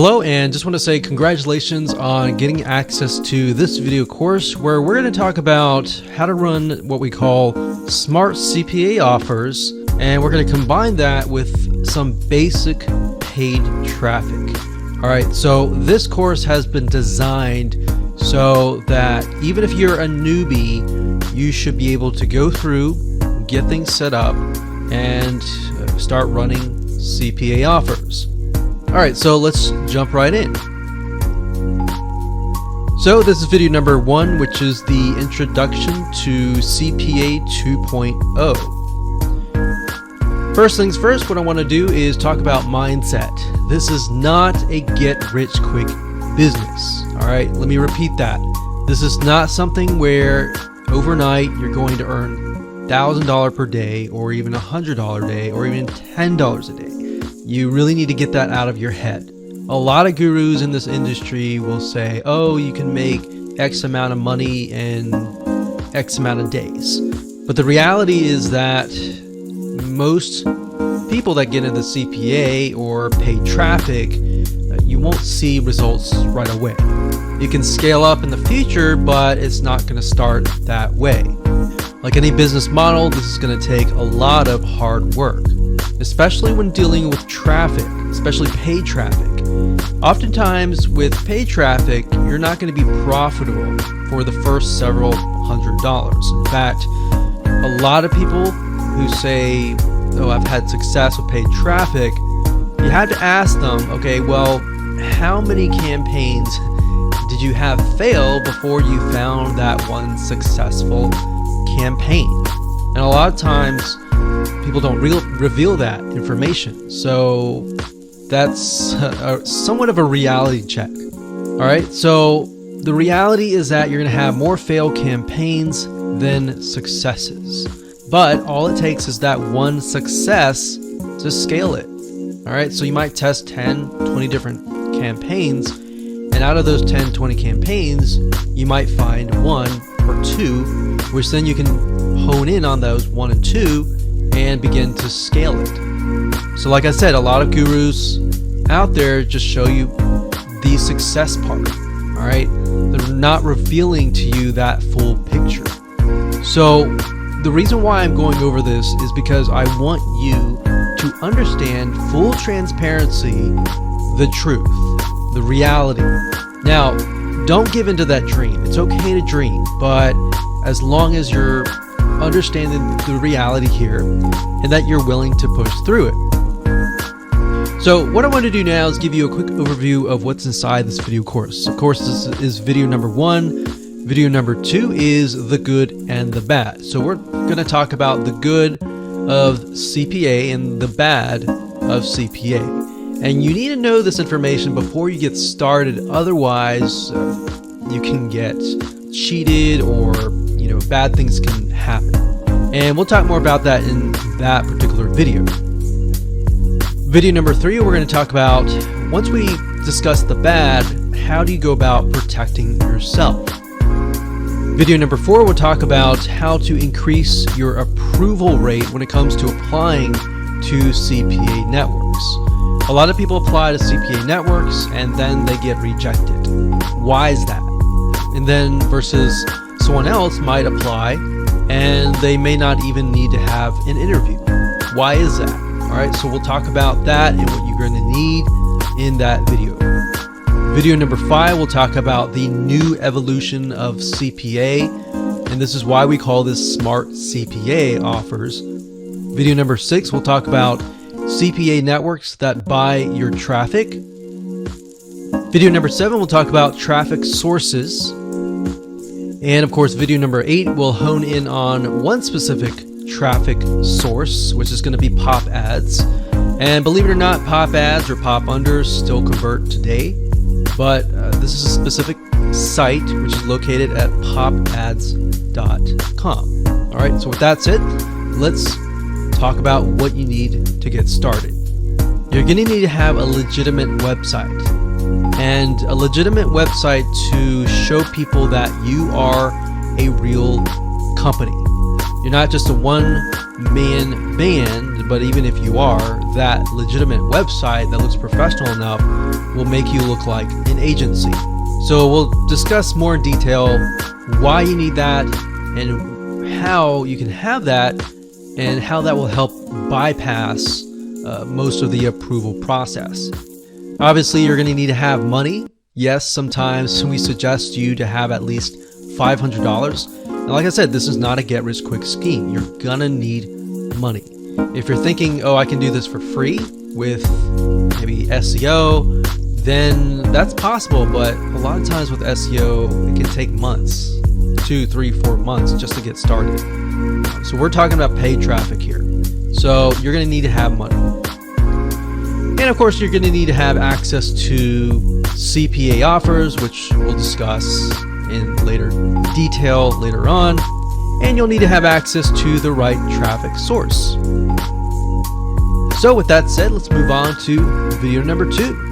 Hello, and just want to say congratulations on getting access to this video course where we're going to talk about how to run what we call smart CPA offers, and we're going to combine that with some basic paid traffic. All right, so this course has been designed so that even if you're a newbie, you should be able to go through, get things set up, and start running CPA offers. All right, so let's jump right in. So this is video number 1, which is the introduction to CPA 2.0. First things first, what I want to do is talk about mindset. This is not a get-rich-quick business. All right, let me repeat that. This is not something where overnight you're going to earn $1,000 per day, or even $100 a day, or even $10 a day. You really need to get that out of your head. A lot of gurus in this industry will say, oh, you can make X amount of money in X amount of days. But the reality is that most people that get into CPA or paid traffic, you won't see results right away. You can scale up in the future, but it's not going to start that way. Like any business model, this is going to take a lot of hard work, especially when dealing with traffic, especially paid traffic. Oftentimes with paid traffic, you're not going to be profitable for the first several $100s. In fact, a lot of people who say, oh, I've had success with paid traffic, you had to ask them, okay, well, how many campaigns did you have fail before you found that one successful campaign? And a lot of times people don't reveal that information, so that's somewhat of a reality check. All right, so the reality is that you're going to have more failed campaigns than successes, but all it takes is that one success to scale it. All right, so you might test 10, 20 different campaigns, and out of those 10, 20 campaigns, you might find 1 or 2, which then you can hone in on those 1 and 2 and begin to scale it. So like I said, a lot of gurus out there just show you the success part. All right, they're not revealing to you that full picture. So the reason why I'm going over this is because I want you to understand full transparency, the truth, the reality. Now, don't give into that dream. It's okay to dream, but as long as you're understanding the reality here and that you're willing to push through it. So what I want to do now is give you a quick overview of what's inside this video course. Of course, this is video number 1. Video number 2 is the good and the bad. So we're going to talk about the good of CPA and the bad of CPA. And you need to know this information before you get started. Otherwise, you can get cheated, or bad things can happen. And we'll talk more about that in that particular video. Video number 3, we're going to talk about, once we discuss the bad, how do you go about protecting yourself? Video number 4, we'll talk about how to increase your approval rate when it comes to applying to CPA networks. A lot of people apply to CPA networks and then they get rejected. Why is that? And then versus someone else might apply and they may not even need to have an interview. Why is that? All right, so we'll talk about that and what you're going to need in that video. Video number 5, we'll talk about the new evolution of CPA, and this is why we call this smart CPA offers. Video number 6, we'll talk about CPA networks that buy your traffic. Video number 7, we'll talk about traffic sources. And of course, video number 8 will hone in on one specific traffic source, which is going to be pop ads. And believe it or not, pop ads or pop unders still convert today. But this is a specific site which is located at popads.com. All right, so with that said, let's talk about what you need to get started. You're going to need to have a legitimate website. And a legitimate website to show people that you are a real company. You're not just a one-man band but even if you are, that legitimate website that looks professional enough will make you look like an agency. So we'll discuss more in detail why you need that and how you can have that and how that will help bypass most of the approval process. Obviously, you're going to need to have money. Yes, sometimes we suggest you to have at least $500. And like I said, this is not a get-rich-quick scheme. You're going to need money. If you're thinking, oh, I can do this for free with maybe SEO, then that's possible. But a lot of times with SEO, it can take months, 2, 3, 4 months just to get started. So we're talking about paid traffic here. So you're going to need to have money. And of course, you're going to need to have access to CPA offers, which we'll discuss in later detail later on. And you'll need to have access to the right traffic source. So with that said, let's move on to video number 2.